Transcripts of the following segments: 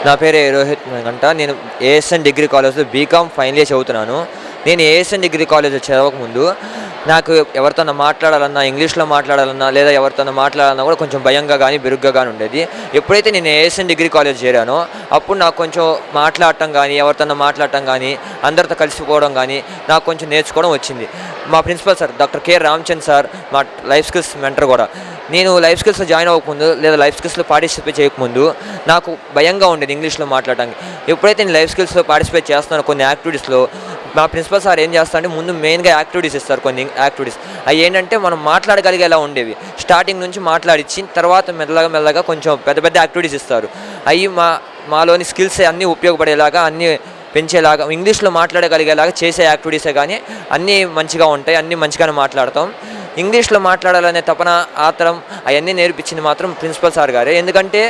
నా పేరు రోహిత్ గంట. నేను ఏఎస్ఎన్ డిగ్రీ కాలేజ్లో బీకామ్ ఫైనల్ ఇయర్ చదువుతున్నాను. నేను ఏఎస్ఎన్ డిగ్రీ కాలేజ్లో చదవకముందు నాకు ఎవరితోన్నా మాట్లాడాలన్నా, ఇంగ్లీష్లో మాట్లాడాలన్నా లేదా ఎవరితోన్నా మాట్లాడాలన్నా కూడా కొంచెం భయంగా కానీ బెరుగ్గా కానీ ఉండేది. ఎప్పుడైతే నేను ఏఎస్ఎన్ డిగ్రీ కాలేజ్ చేరానో అప్పుడు నాకు కొంచెం మాట్లాడటం కానీ, ఎవరితోన్నా మాట్లాడటం కానీ, అందరితో కలిసిపోవడం కానీ నాకు కొంచెం నేర్చుకోవడం వచ్చింది. మా principal sir doctor K Ramchand sir మా లైఫ్ స్కిల్స్ మెంటర్ కూడా. నేను లైఫ్ స్కిల్స్లో జాయిన్ అవ్వకముందు లేదా లైఫ్ స్కిల్స్లో పార్టిసిపేట్ చేయకముందు నాకు భయంగా ఉండేది ఇంగ్లీష్లో మాట్లాడడానికి. ఎప్పుడైతే నేను లైఫ్ స్కిల్స్లో పార్టిసిపేట్ చేస్తున్నానో కొన్ని యాక్టివిటీస్లో మా ప్రిన్సిపల్ సార్ ఏం చేస్తారంటే ముందు మెయిన్గా యాక్టివిటీస్ ఇస్తారు. కొన్ని యాక్టివిటీస్ అవి ఏంటంటే మనం మాట్లాడగలిగేలా ఉండేవి. స్టార్టింగ్ నుంచి మాట్లాడించి తర్వాత మెల్లగా కొంచెం పెద్ద యాక్టివిటీస్ ఇస్తారు. అవి మాలోని స్కిల్స్ అన్నీ ఉపయోగపడేలాగా, అన్నీ పెంచేలాగా, ఇంగ్లీష్లో మాట్లాడగలిగేలాగా చేసే యాక్టివిటీసే కానీ అన్నీ మంచిగా ఉంటాయి. అన్నీ మంచిగానే మాట్లాడతాం. ఇంగ్లీష్లో మాట్లాడాలనే తపన, ఆత్రం అవన్నీ నేర్పించింది మాత్రం ప్రిన్సిపల్ సార్ గారే. ఎందుకంటే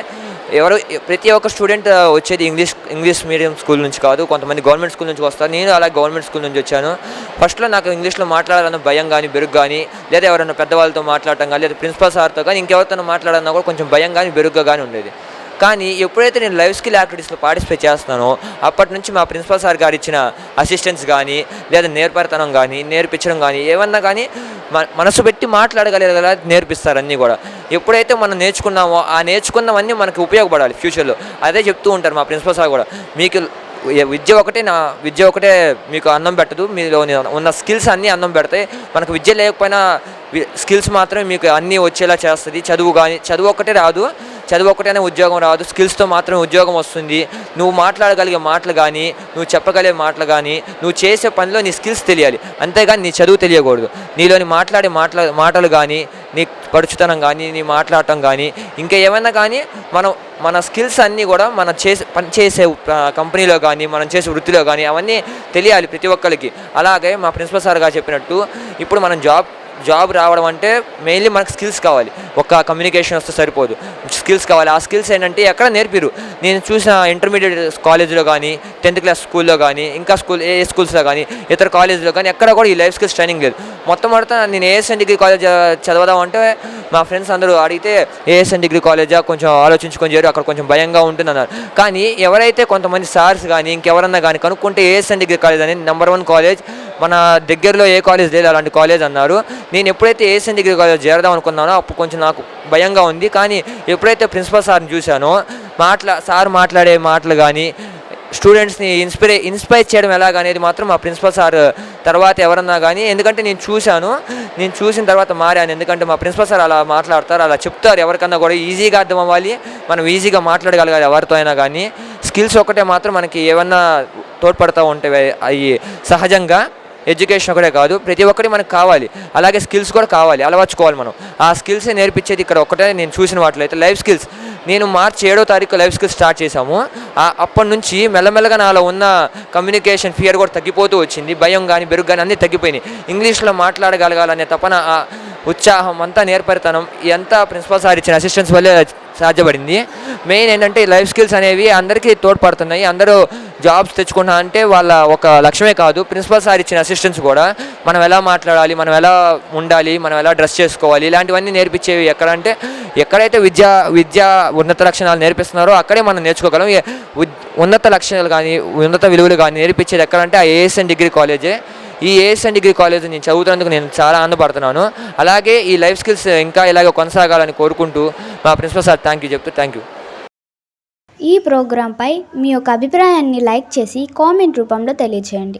ప్రతి ఒక్క స్టూడెంట్ వచ్చేది ఇంగ్లీష్ మీడియం స్కూల్ నుంచి కాదు, కొంతమంది గవర్నమెంట్ స్కూల్ నుంచి వస్తారు. నేను అలా గవర్నమెంట్ స్కూల్ నుంచి వచ్చాను. ఫస్ట్లో నాకు ఇంగ్లీష్లో మాట్లాడాలన్న భయం కానీ, బెరుగు కానీ, లేదా ఎవరైనా పెద్దవాళ్ళతో మాట్లాడటం కానీ, లేదా ప్రిన్సిపల్ సార్తో కానీ ఇంకెవరితో మాట్లాడాలన్నా కూడా కొంచెం భయం కానీ, బెరుగ్గా కానీ ఉండేది. కానీ ఎప్పుడైతే నేను లైఫ్ స్కిల్ యాక్టివిటీస్లో పార్టిసిపేట్ చేస్తున్నానో అప్పటి నుంచి మా ప్రిన్సిపల్ సార్ గారు ఇచ్చిన అసిస్టెన్స్ కానీ, లేదా నేర్పరితనం కానీ, నేర్పించడం కానీ, ఏమన్నా కానీ మనసు పెట్టి మాట్లాడగలిగేలా నేర్పిస్తారు అన్నీ కూడా. ఎప్పుడైతే మనం నేర్చుకున్నామో ఆ నేర్చుకున్నవన్నీ మనకు ఉపయోగపడాలి ఫ్యూచర్లో. అదే చెప్తూ ఉంటారు మా ప్రిన్సిపల్ సార్ కూడా. మీకు విద్య ఒకటే మీకు అన్నం పెట్టదు, మీలో ఉన్న స్కిల్స్ అన్నీ అన్నం పెడతాయి. మనకు విద్య లేకపోయినా స్కిల్స్ మాత్రమే మీకు అన్నీ వచ్చేలా చేస్తుంది. చదువు ఒక్కటే రాదు, చదువు ఒక్కటేనే ఉద్యోగం రాదు, స్కిల్స్తో మాత్రమే ఉద్యోగం వస్తుంది. నువ్వు మాట్లాడగలిగే మాటలు కానీ, నువ్వు చెప్పగలిగే మాటలు కానీ, నువ్వు చేసే పనిలో నీ స్కిల్స్ తెలియాలి, అంతేగాని నీ చదువు తెలియకూడదు. నీలోని మాట్లాడే మాటలు కానీ, నీ పడుచుతనం కానీ, నీ మాట్లాడటం కానీ, ఇంకా ఏమైనా కానీ మన స్కిల్స్ అన్నీ కూడా పని చేసే కంపెనీలో కానీ, మనం చేసే వృత్తిలో కానీ అవన్నీ తెలియాలి ప్రతి ఒక్కరికి. అలాగే మా ప్రిన్సిపల్ సార్ గారు చెప్పినట్టు ఇప్పుడు మనం జాబ్ రావడం అంటే మెయిన్లీ మనకు స్కిల్స్ కావాలి. ఒక కమ్యూనికేషన్ వస్తే సరిపోదు, స్కిల్స్ కావాలి. ఆ స్కిల్స్ ఏంటంటే ఎక్కడ నేర్పిరు. నేను చూసిన ఇంటర్మీడియట్ కాలేజ్లో కానీ, 10th క్లాస్ స్కూల్లో కానీ, ఇంకా స్కూల్స్లో కానీ, ఇతర కాలేజ్లో కానీ ఎక్కడ కూడా ఈ లైఫ్ స్కిల్స్ ట్రైనింగ్ లేదు. మొత్తం నేను ఏఎస్ఎన్ డిగ్రీ కాలేజ్ చదవదామంటే మా ఫ్రెండ్స్ అందరూ అడిగితే ఏఎస్ఎన్ డిగ్రీ కాలేజా కొంచెం ఆలోచించుకొని చేరు, అక్కడ కొంచెం భయంగా ఉంటుంది అన్నారు. కానీ ఎవరైతే కొంతమంది సార్స్ కానీ ఇంకెవరన్నా కానీ కనుక్కుంటే ఏఎస్ఎన్ డిగ్రీ కాలేజ్ అనేది నెంబర్ 1 కాలేజ్, మన దగ్గరలో ఏ కాలేజ్ లేదు అలాంటి కాలేజ్ అన్నారు. నేను ఎప్పుడైతే ఏఎస్ఎన్ డిగ్రీ కాలేజ్ చేరదాం అనుకున్నానో అప్పుడు కొంచెం నాకు భయంగా ఉంది. కానీ ఎప్పుడైతే ప్రిన్సిపల్ సార్ని చూశానో సార్ మాట్లాడే మాటలు కానీ, స్టూడెంట్స్ని ఇన్స్పైర్ చేయడం ఎలాగనేది మాత్రం మా ప్రిన్సిపల్ సార్ తర్వాత ఎవరన్నా కానీ, ఎందుకంటే నేను చూసిన తర్వాత మారాను. ఎందుకంటే మా ప్రిన్సిపల్ సార్ అలా మాట్లాడతారు, అలా చెప్తారు. ఎవరికన్నా కూడా ఈజీగా అర్థం అవ్వాలి, మనం ఈజీగా మాట్లాడగలగాలి ఎవరితో అయినా కానీ. స్కిల్స్ ఒకటే మాత్రం మనకి ఏమన్నా తోడ్పడతా ఉంటాయి. అవి సహజంగా ఎడ్యుకేషన్ ఒకటే కాదు, ప్రతి ఒక్కటి మనకు కావాలి. అలాగే స్కిల్స్ కూడా కావాలి, అలవర్చుకోవాలి మనం. ఆ స్కిల్సే నేర్పించేది ఇక్కడ ఒకటే నేను చూసిన వాటిలో అయితే లైఫ్ స్కిల్స్. నేను మార్చి 7వ తారీఖు లైఫ్ స్కిల్స్ స్టార్ట్ చేశాము. అప్పటి నుంచి మెల్లమెల్లగా నాలో ఉన్న కమ్యూనికేషన్ ఫియర్ కూడా తగ్గిపోతూ వచ్చింది. భయం కానీ, బెరుగు కానీ అన్నీ తగ్గిపోయినాయి. ఇంగ్లీష్లో మాట్లాడగలగాలనే తపన, ఉత్సాహం అంతా, నేర్పరితనం ఇదంతా ప్రిన్సిపల్ సార్ ఇచ్చిన అసిస్టెన్స్ వల్లే సాధ్యపడింది. మెయిన్ ఏంటంటే లైఫ్ స్కిల్స్ అనేవి అందరికీ తోడ్పడుతున్నాయి. అందరూ జాబ్స్ తెచ్చుకున్నా అంటే వాళ్ళ ఒక లక్ష్యమే కాదు, ప్రిన్సిపల్ సార్ ఇచ్చిన అసిస్టెన్స్ కూడా మనం ఎలా మాట్లాడాలి, మనం ఎలా ఉండాలి, మనం ఎలా డ్రెస్ చేసుకోవాలి, ఇలాంటివన్నీ నేర్పించేవి ఎక్కడైతే విద్య ఉన్నత లక్షణాలు నేర్పిస్తున్నారో అక్కడే మనం నేర్చుకోగలం. ఉన్నత లక్షణాలు కానీ, ఉన్నత విలువలు కానీ నేర్పించేది ఎక్కడంటే ఆ ఏఎస్ఎన్ డిగ్రీ కాలేజే. ఈ ఏఎస్ఎన్ డిగ్రీ కాలేజ్ నేను చదువుతున్నందుకు నేను చాలా ఆనందపడుతున్నాను. అలాగే ఈ లైఫ్ స్కిల్స్ ఇంకా ఇలాగ కొనసాగాలని కోరుకుంటూ మా ప్రిన్సిపల్ సార్ థ్యాంక్ యూ. ఈ ప్రోగ్రాంపై మీ యొక్క అభిప్రాయాన్ని లైక్ చేసి కామెంట్ రూపంలో తెలియజేయండి.